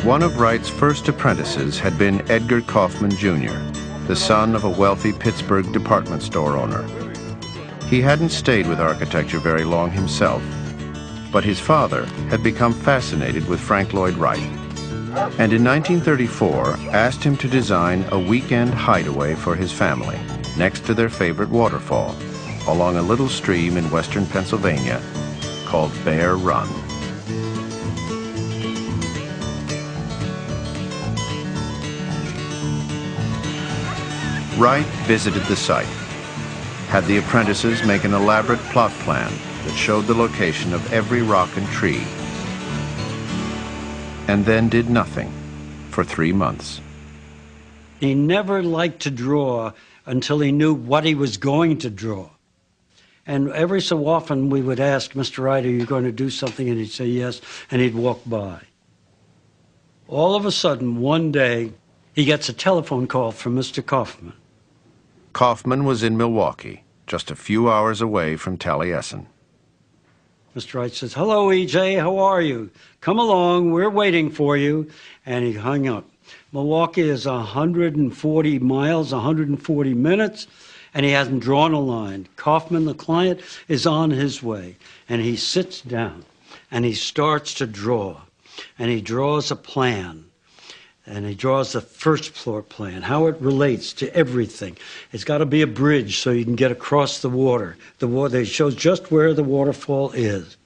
One of Wright's first apprentices had been Edgar Kaufman, Jr., the son of a wealthy Pittsburgh department store owner. He hadn't stayed with architecture very long himself, but his father had become fascinated with Frank Lloyd Wright, and in 1934 asked him to design a weekend hideaway for his family next to their favorite waterfall along a little stream in western Pennsylvania called Bear Run. Wright visited the site, had the apprentices make an elaborate plot plan that showed the location of every rock and tree, and then did nothing for 3 months. He never liked to draw until he knew what he was going to draw. And every so often we would ask, Mr. Wright, are you going to do something? And he'd say yes, and he'd walk by. All of a sudden, one day, he gets a telephone call from Mr. Kaufman. Kaufman was in Milwaukee, just a few hours away from Taliesin. Mr. Wright says, hello, E.J., how are you? Come along, we're waiting for you. And he hung up. Milwaukee is 140 miles, 140 minutes, and he hasn't drawn a line. Kaufman, the client, is on his way, and he sits down, and he starts to draw, and he draws a plan. And he draws the first floor plan, how it relates to everything. It's got to be a bridge so you can get across the water. The water shows just where the waterfall is.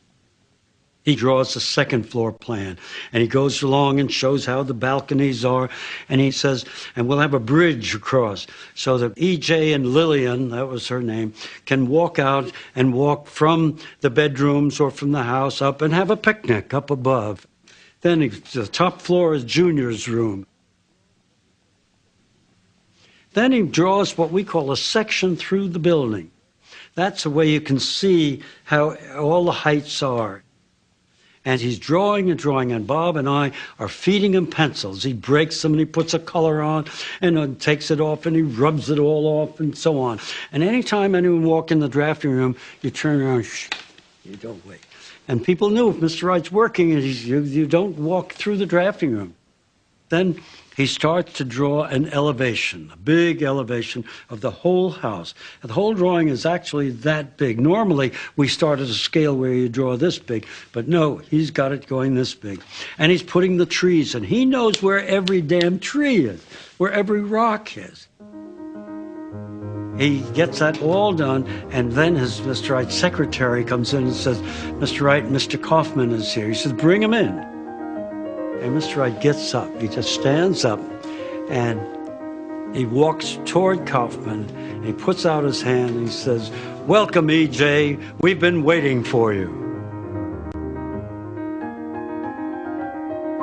He draws the second floor plan, and he goes along and shows how the balconies are, and he says, and we'll have a bridge across so that E.J. and Lillian, that was her name, can walk out and walk from the bedrooms or from the house up and have a picnic up above. Then the top floor is Junior's room. Then he draws what we call a section through the building. That's the way you can see how all the heights are. And he's drawing and drawing, and Bob and I are feeding him pencils. He breaks them and he puts a color on and then takes it off and he rubs it all off and so on. And anytime anyone walks in the drafting room, you turn around, shh, you don't wait. And people knew if Mr. Wright's working, you don't walk through the drafting room. Then he starts to draw an elevation, a big elevation of the whole house. And the whole drawing is actually that big. Normally, we start at a scale where you draw this big, but no, he's got it going this big. And he's putting the trees, and he knows where every damn tree is, where every rock is. He gets that all done, and then his Mr. Wright's secretary comes in and says, Mr. Wright, Mr. Kaufman is here. He says, bring him in. And Mr. Wright gets up. He just stands up, and he walks toward Kaufman, and he puts out his hand, and he says, welcome, E.J. We've been waiting for you.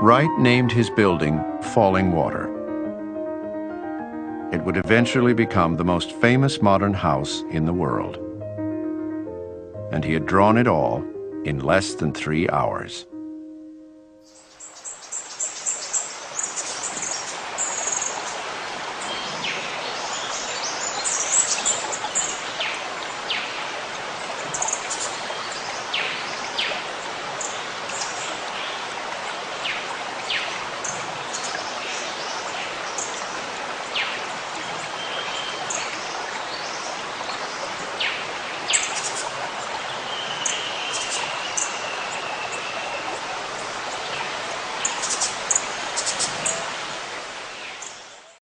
Wright named his building Falling Water. It would eventually become the most famous modern house in the world. And he had drawn it all in less than 3 hours.